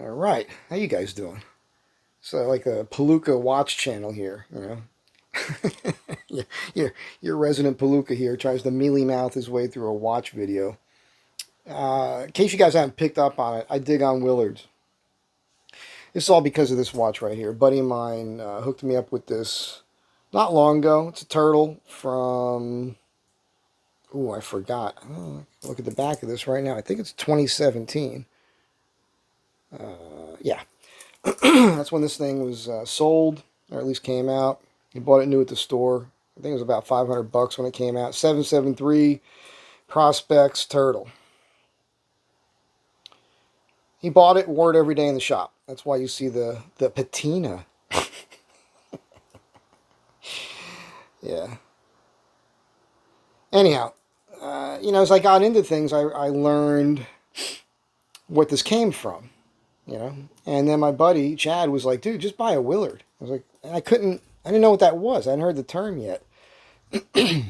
All right, how you guys doing? So like a Palooka watch channel here, you know. Yeah, your resident Palooka here tries to mealy mouth his way through a watch video. In case you guys haven't picked up on it, I dig on Willards. This is all because of this watch right here. A buddy of mine hooked me up with this not long ago. It's a turtle from, ooh, I forgot. Look at the back of this right now. I think it's 2017. Yeah, that's when this thing was sold, or at least came out. He bought it new at the store. I think it was about 500 bucks when it came out. 773 Prospex Turtle. He bought it, wore it every day in the shop. That's why you see the patina. Yeah. Anyhow, as I got into things, I learned what this came from, And then my buddy, Chad, was like, dude, just buy a Willard. I was like, I didn't know what that was. I hadn't heard the term yet. The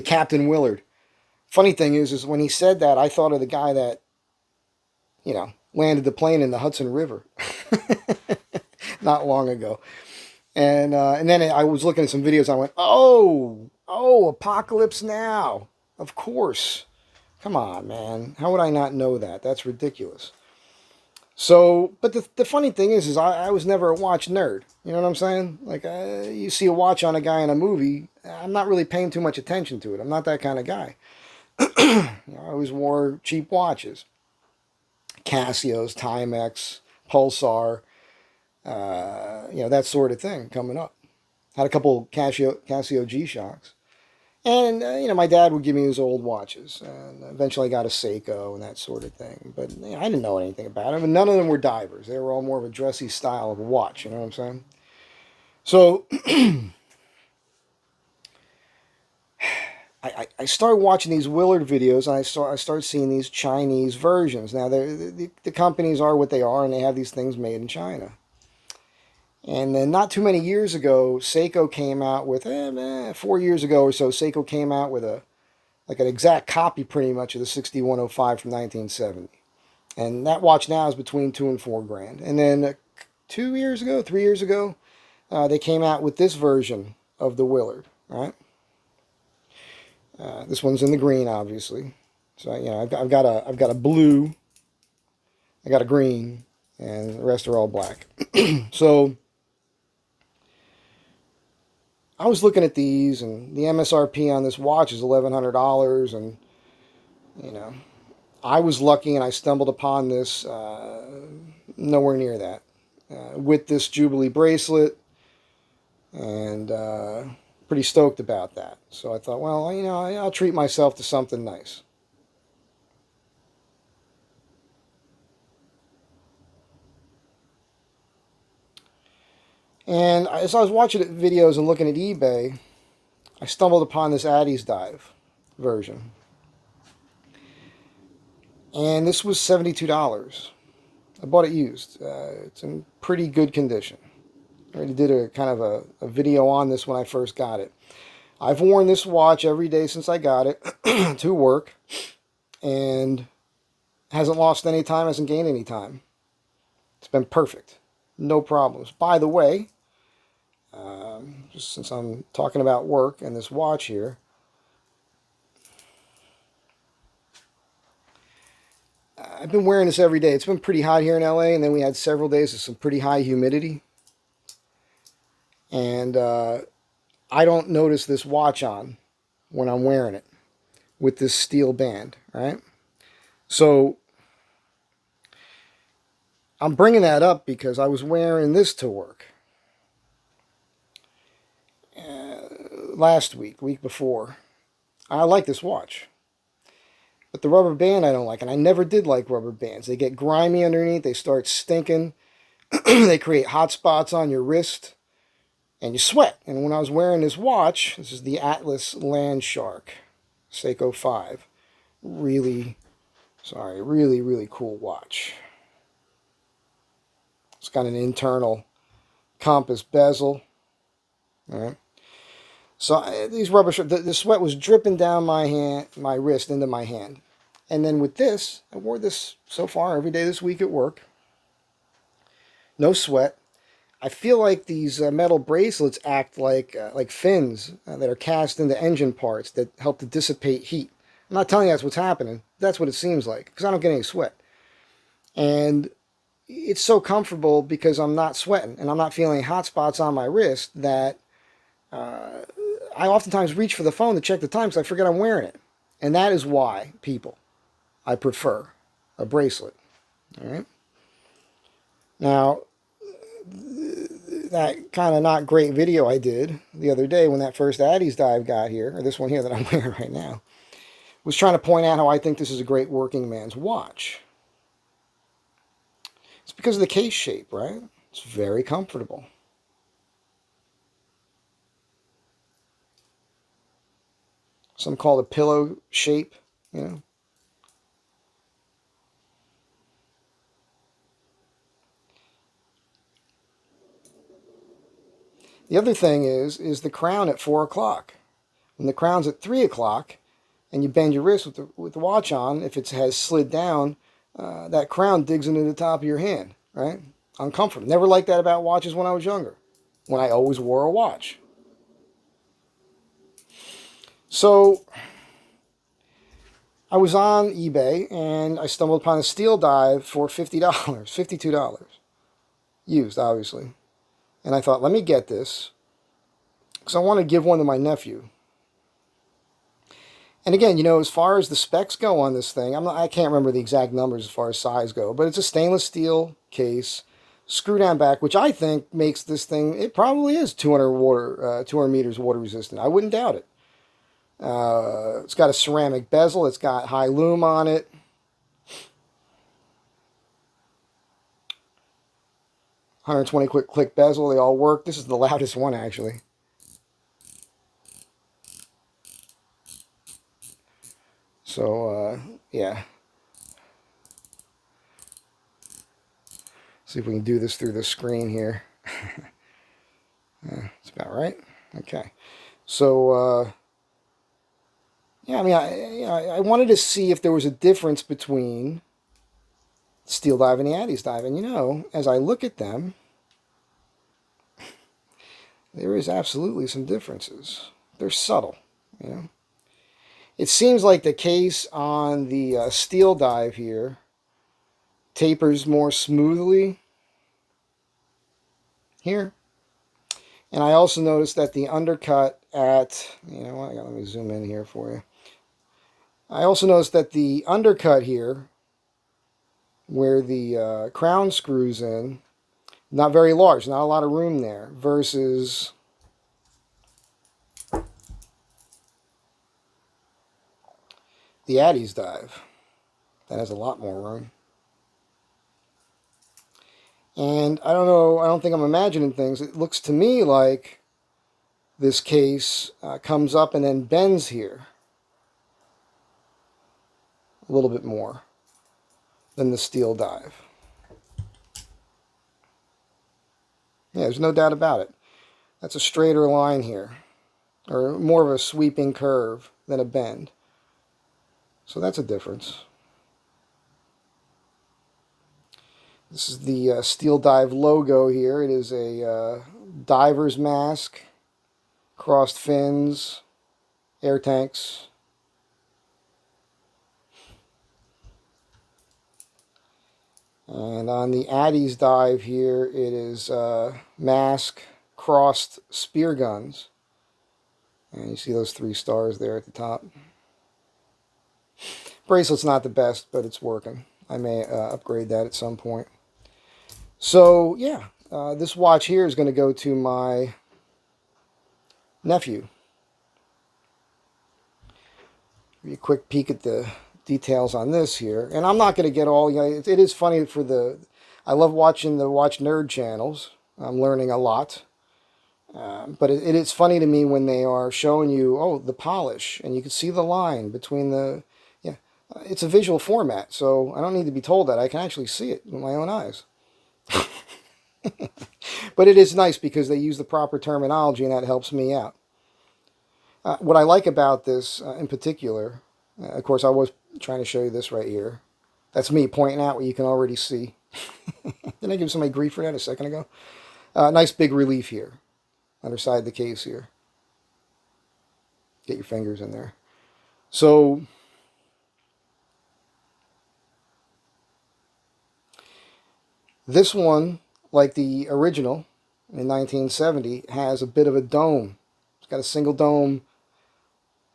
Captain Willard. Funny thing is when he said that, I thought of the guy that, landed the plane in the Hudson River not long ago. And then I was looking at some videos. I went, oh, Apocalypse Now. Of course. Come on, man. How would I not know that? That's ridiculous. So, but the funny thing is I was never a watch nerd. You know what I'm saying? Like, you see a watch on a guy in a movie, I'm not really paying too much attention to it. I'm not that kind of guy. I always wore cheap watches. Casios, Timex, Pulsar, that sort of thing coming up. Had a couple Casio G-Shocks. And, my dad would give me his old watches. And eventually I got a Seiko and that sort of thing. But I didn't know anything about them. And none of them were divers. They were all more of a dressy style of a watch. You know what I'm saying? So I started watching these Willard videos. And I started seeing these Chinese versions. Now, the companies are what they are. And they have these things made in China. And then not too many years ago, Seiko came out with, 4 years ago or so, Seiko came out with an exact copy pretty much of the 6105 from 1970. And that watch now is between $2,000 and $4,000. And then 3 years ago, they came out with this version of the Willard, right? This one's in the green, obviously. So, I've got a blue, I got a green, and the rest are all black. So I was looking at these, and the MSRP on this watch is $1,100, and I was lucky, and I stumbled upon this nowhere near that with this Jubilee bracelet, and pretty stoked about that. So I thought, well, I'll treat myself to something nice. And as I was watching videos and looking at eBay, I stumbled upon this Addiesdive version. And this was $72. I bought it used. It's in pretty good condition. I already did a kind of a video on this when I first got it. I've worn this watch every day since I got it to work. And hasn't lost any time, hasn't gained any time. It's been perfect. No problems. By the way, just since I'm talking about work and this watch here, I've been wearing this every day. It's been pretty hot here in LA, and then we had several days of some pretty high humidity. And I don't notice this watch on when I'm wearing it with this steel band, right? So I'm bringing that up because I was wearing this to work last week before. I like this watch. But the rubber band I don't like, and I never did like rubber bands. They get grimy underneath, they start stinking, they create hot spots on your wrist, and you sweat. And when I was wearing this watch, this is the Atlas Landshark Seiko 5. Really, really cool watch. It's got an internal compass bezel. All right. So these rubber, the sweat was dripping down my wrist into my hand. And then with this, I wore this so far every day this week at work. No sweat. I feel like these metal bracelets act like fins that are cast into engine parts that help to dissipate heat. I'm not telling you that's what's happening. That's what it seems like, because I don't get any sweat. And it's so comfortable because I'm not sweating and I'm not feeling hot spots on my wrist that I oftentimes reach for the phone to check the time because I forget I'm wearing it. And that is why, people, I prefer a bracelet. All right. Now, that kind of not great video I did the other day when that first Addiesdive got here, or this one here that I'm wearing right now, was trying to point out how I think this is a great working man's watch. It's because of the case shape, right? It's very comfortable. Some call it pillow shape, you know. The other thing is the crown at 4 o'clock. When the crown's at 3 o'clock and you bend your wrist with the watch on, if it has slid down, that crown digs into the top of your hand, right? Uncomfortable. Never liked that about watches when I was younger, when I always wore a watch. So I was on eBay and I stumbled upon a Steeldive for $50, $52. Used, obviously. And I thought, let me get this because I want to give one to my nephew. And again, you know, as far as the specs go on this thing, I can't remember the exact numbers as far as size go, but it's a stainless steel case, screw down back, which I think makes this thing, it probably is 200 meters water resistant. I wouldn't doubt it. It's got a ceramic bezel. It's got high lume on it. $120 quick click bezel. They all work. This is the loudest one, actually. So, yeah. See if we can do this through the screen here. That's about right. Okay. So, yeah, I mean, I wanted to see if there was a difference between Steeldive and the Addiesdive. And, you know, as I look at them, there is absolutely some differences. They're subtle, you know. It seems like the case on the Steeldive here tapers more smoothly here. And I also noticed that the undercut at, you know what, let me zoom in here for you. I also noticed that the undercut here, where the crown screws in, not very large, not a lot of room there, versus the Addiesdive. That has a lot more room. And I don't know, I don't think I'm imagining things. It looks to me like this case comes up and then bends here a little bit more than the Steeldive. Yeah, there's no doubt about it. That's a straighter line here, or more of a sweeping curve than a bend. So that's a difference. This is the Steeldive logo here. It is a diver's mask, crossed fins, air tanks. And on the Addiesdive here, it is mask, crossed spear guns. And you see those 3 stars there at the top. Bracelet's not the best, but it's working. I may upgrade that at some point. So, yeah, this watch here is going to go to my nephew. Give you a quick peek at the details on this here. And I'm not going to get all, you know, it is funny for the, I love watching the Watch Nerd channels. I'm learning a lot. But it is funny to me when they are showing you, oh, the polish, and you can see the line between the, yeah, it's a visual format, so I don't need to be told that. I can actually see it with my own eyes. But it is nice because they use the proper terminology, and that helps me out. What I like about this in particular Of course, I was trying to show you this right here. That's me pointing out what you can already see. Didn't I give somebody grief for that a second ago? Nice big relief here, underside the case here. Get your fingers in there. So this one, like the original in 1970, has a bit of a dome. It's got a single dome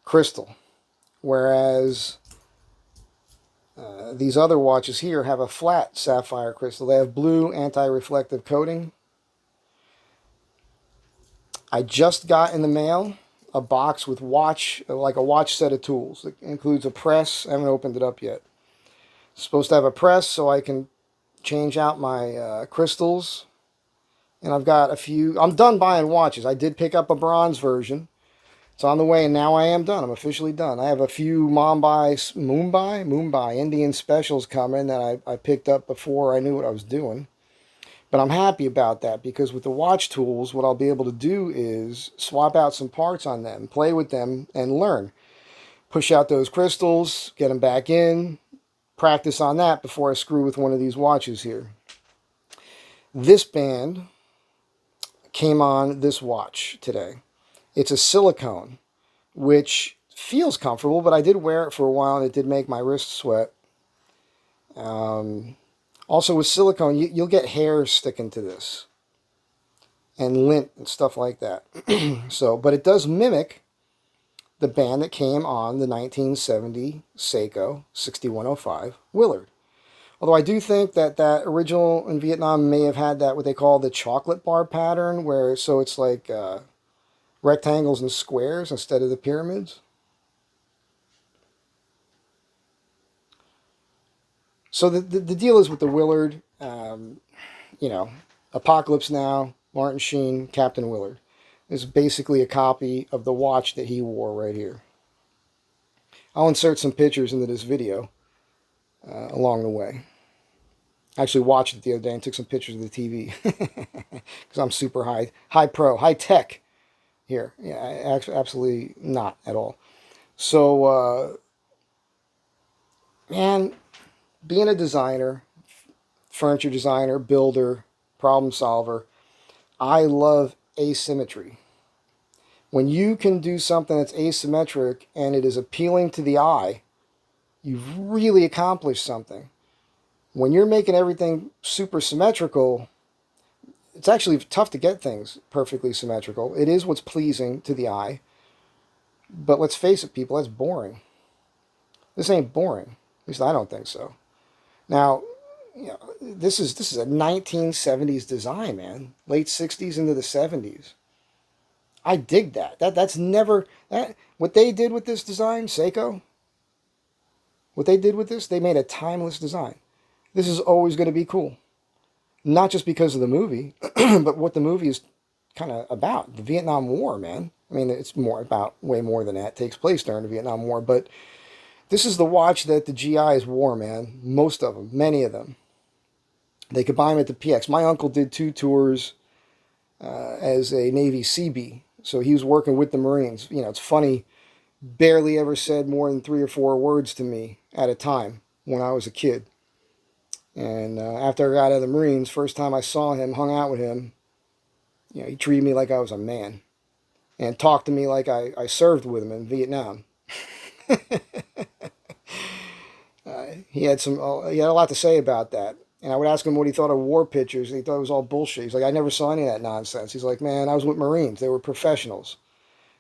crystal, whereas these other watches here have a flat sapphire crystal. They have blue anti-reflective coating. I just got in the mail a box with like a watch set of tools. It includes a press. I haven't opened it up yet. It's supposed to have a press so I can change out my crystals. And I've got a few. I'm done buying watches. I did pick up a bronze version. It's on the way, and now I am done. I'm officially done. I have a few Mumbai Indian specials coming that I picked up before I knew what I was doing. But I'm happy about that because with the watch tools, what I'll be able to do is swap out some parts on them, play with them, and learn. Push out those crystals, get them back in, practice on that before I screw with one of these watches here. This band came on this watch today. It's a silicone, which feels comfortable, but I did wear it for a while and it did make my wrist sweat. Also with silicone, you'll get hair sticking to this and lint and stuff like that. But it does mimic the band that came on the 1970 Seiko 6105 Willard. Although I do think that original in Vietnam may have had that what they call the chocolate bar pattern, where so it's like rectangles and squares instead of the pyramids. So the deal is with the Willard, Apocalypse Now, Martin Sheen, Captain Willard. Is basically a copy of the watch that he wore right here. I'll insert some pictures into this video along the way. I actually watched it the other day and took some pictures of the TV because I'm super high tech here. Yeah, absolutely not at all. So, man, being a designer, furniture designer, builder, problem solver, I love asymmetry. When you can do something that's asymmetric and it is appealing to the eye, you've really accomplished something. When you're making everything super symmetrical, it's actually tough to get things perfectly symmetrical. It is what's pleasing to the eye. But let's face it, people, that's boring. This ain't boring. At least I don't think so. Now, this is a 1970s design, man. Late 60s into the 70s. I dig that. That's never what they did with this design, Seiko. What they did with this, they made a timeless design. This is always going to be cool. Not just because of the movie, but what the movie is kind of about. The Vietnam War, man. I mean, it's way more than that. It takes place during the Vietnam War, but this is the watch that the GIs wore, man. Most of them, many of them. They could buy them at the PX. My uncle did 2 tours as a Navy Seabee. So he was working with the Marines. It's funny, barely ever said more than 3 or 4 words to me at a time when I was a kid. And after I got out of the Marines, first time I saw him, hung out with him, he treated me like I was a man. And talked to me like I served with him in Vietnam. He had a lot to say about that. And I would ask him what he thought of war pictures, and he thought it was all bullshit. He's like, I never saw any of that nonsense. He's like, man, I was with Marines. They were professionals.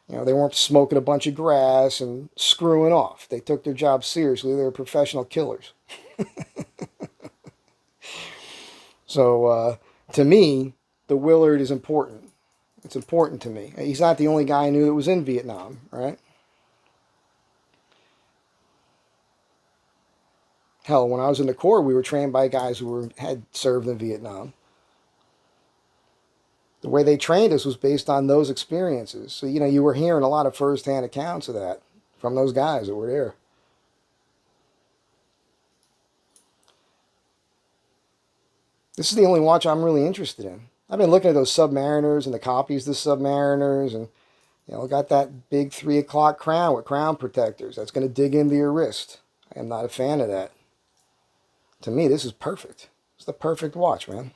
They weren't smoking a bunch of grass and screwing off. They took their job seriously. They were professional killers. So, to me, the Willard is important. It's important to me. He's not the only guy I knew that was in Vietnam, right? Hell, when I was in the Corps, we were trained by guys who had served in Vietnam. The way they trained us was based on those experiences. So, you were hearing a lot of first-hand accounts of that from those guys that were there. This is the only watch I'm really interested in. I've been looking at those Submariners and the copies of the Submariners, and You know, got that big 3 o'clock crown with crown protectors. That's going to dig into your wrist. I am not a fan of that. To me, this is perfect. It's the perfect watch, man.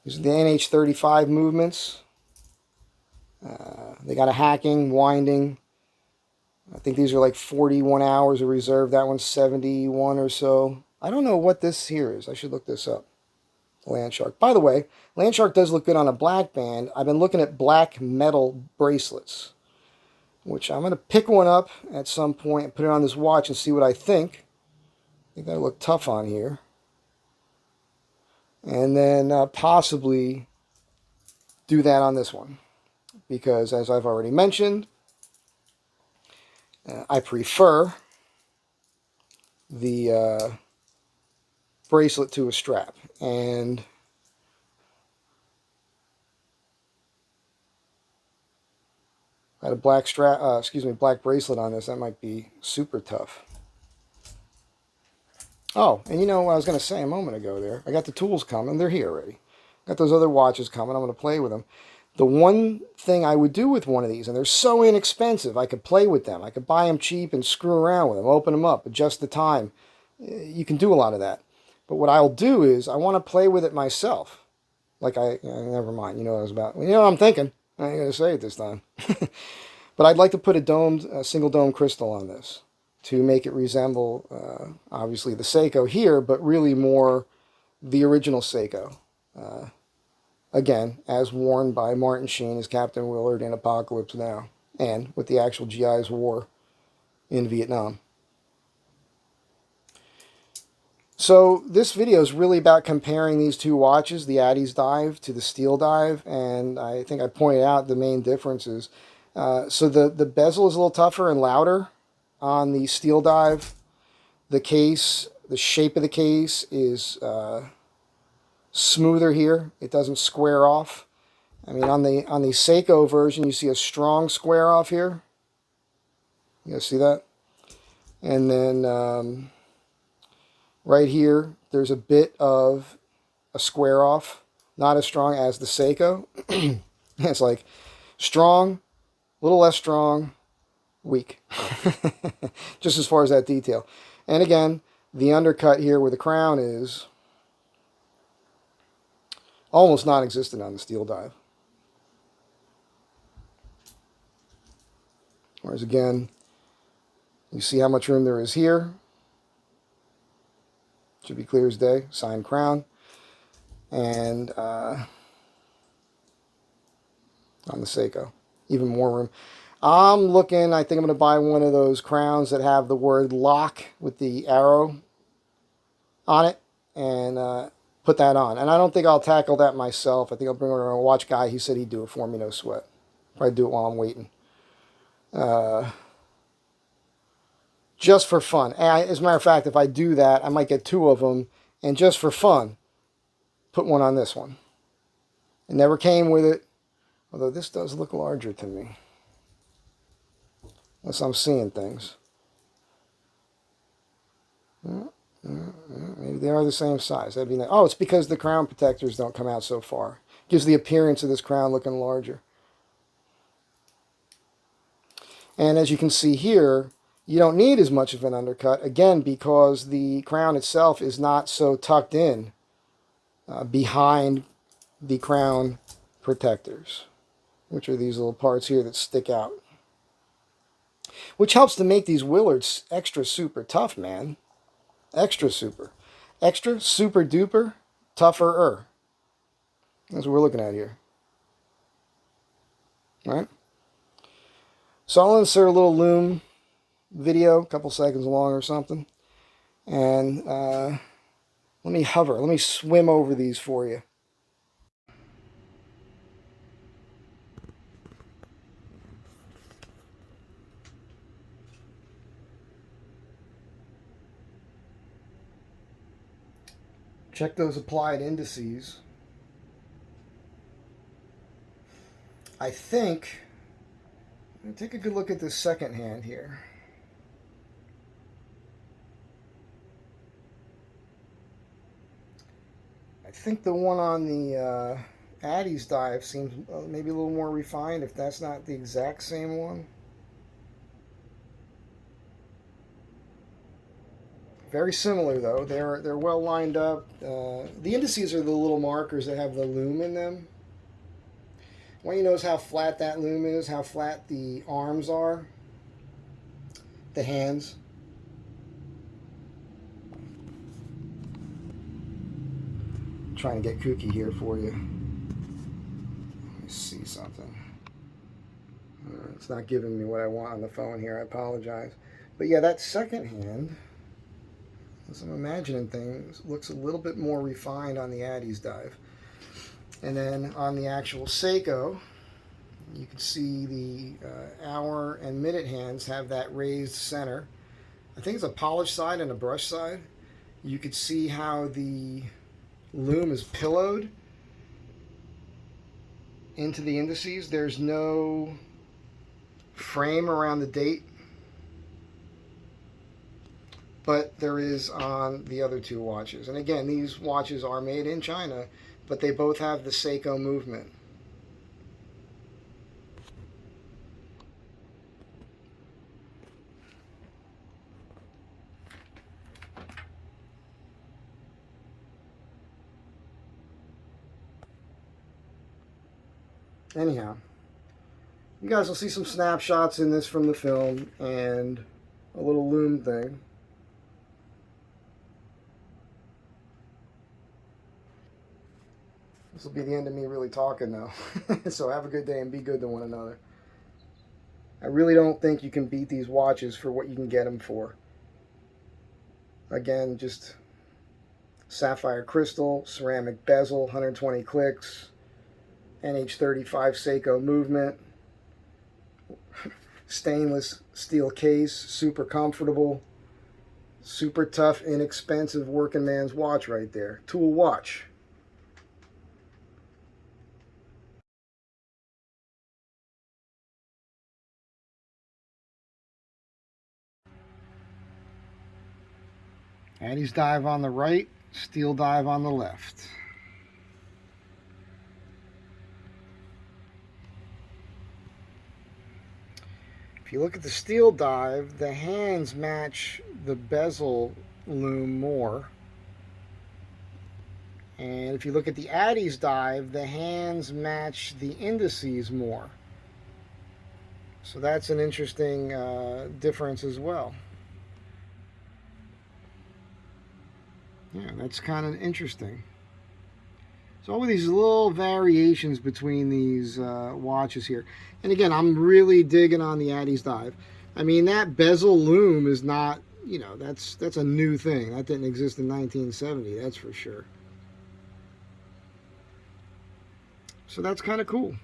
These are the NH35 movements. They got a hacking, winding. I think these are like 41 hours of reserve. That one's 71 or so. I don't know what this here is. I should look this up. Landshark. By the way, Landshark does look good on a black band. I've been looking at black metal bracelets, which I'm going to pick one up at some point and put it on this watch and see what I think. I think that'll look tough on here. And then possibly do that on this one. Because as I've already mentioned, I prefer the bracelet to a strap. And if I had a black strap, black bracelet on this, that might be super tough. Oh, and you know what I was going to say a moment ago there? I got the tools coming. They're here already. Got those other watches coming. I'm going to play with them. The one thing I would do with one of these, and they're so inexpensive, I could play with them. I could buy them cheap and screw around with them, open them up, adjust the time. You can do a lot of that. But what I'll do is I want to play with it myself. Like never mind. You know what I was about. You know what I'm thinking. I ain't going to say it this time. But I'd like to put a single dome crystal on this to make it resemble, obviously, the Seiko here, but really more the original Seiko. Again, as worn by Martin Sheen as Captain Willard in Apocalypse Now, and with the actual GI's war in Vietnam. So this video is really about comparing these two watches, the Addiesdive to the Steeldive, and I think I pointed out the main differences. So the bezel is a little tougher and louder on the Steeldive. The case, the shape of the case is smoother here. It doesn't square off. I mean, on the Seiko version, you see a strong square off here. You guys see that? And then right here, there's a bit of a square off. Not as strong as the Seiko. It's like strong, a little less strong, weak. Just as far as that detail. And again, the undercut here where the crown is almost non-existent on the Steeldive. Whereas again, you see how much room there is here. Should be clear as day. Signed crown. And on the Seiko, even more room. I'm looking, I think I'm going to buy one of those crowns that have the word lock with the arrow on it and put that on. And I don't think I'll tackle that myself. I think I'll bring over a watch guy. He said he'd do it for me, no sweat. Probably do it while I'm waiting. Just for fun. As a matter of fact, if I do that, I might get 2 of them. And just for fun, put one on this one. It never came with it. Although this does look larger to me. Unless I'm seeing things. Maybe they are the same size. That'd be nice. Oh, it's because the crown protectors don't come out so far. Gives the appearance of this crown looking larger. And as you can see here, you don't need as much of an undercut, again, because the crown itself is not so tucked in behind the crown protectors, which are these little parts here that stick out. Which helps to make these Willards extra super tough, man. Extra super. Extra super duper tougher-er. That's what we're looking at here. All right? So I'll insert a little loom video, a couple seconds long or something. And let me hover. Let me swim over these for you. Check those applied indices. I think, take a good look at this second hand here. I think the one on the Addiesdive seems maybe a little more refined, if that's not the exact same one. Very similar though. They're well lined up. The indices are the little markers that have the loom in them. I want you to notice how flat that loom is, how flat the arms are, the hands. I'm trying to get kooky here for you. Let me see something. It's not giving me what I want on the phone here. I apologize. But yeah, that second hand, as I'm imagining things, looks a little bit more refined on the Addiesdive. And then on the actual Seiko, you can see the hour and minute hands have that raised center. I think it's a polished side and a brush side. You could see how the loom is pillowed into the indices. There's no frame around the date, but there is on the other two watches. And again, these watches are made in China, but they both have the Seiko movement. Anyhow, you guys will see some snapshots in this from the film and a little loom thing. This will be the end of me really talking now. So have a good day and be good to one another. I really don't think you can beat these watches for what you can get them for. Again, just sapphire crystal, ceramic bezel, 120 clicks, NH35 Seiko movement, stainless steel case, super comfortable, super tough, inexpensive working man's watch right there. Tool watch. Addiesdive on the right, Steeldive on the left. If you look at the Steeldive, the hands match the bezel loom more. And if you look at the Addiesdive, the hands match the indices more. So that's an interesting difference as well. Yeah, that's kind of interesting. So all of these little variations between these watches here. And again, I'm really digging on the Addiesdive. I mean, that bezel loom is not, you know, that's a new thing. That didn't exist in 1970, that's for sure. So that's kind of cool.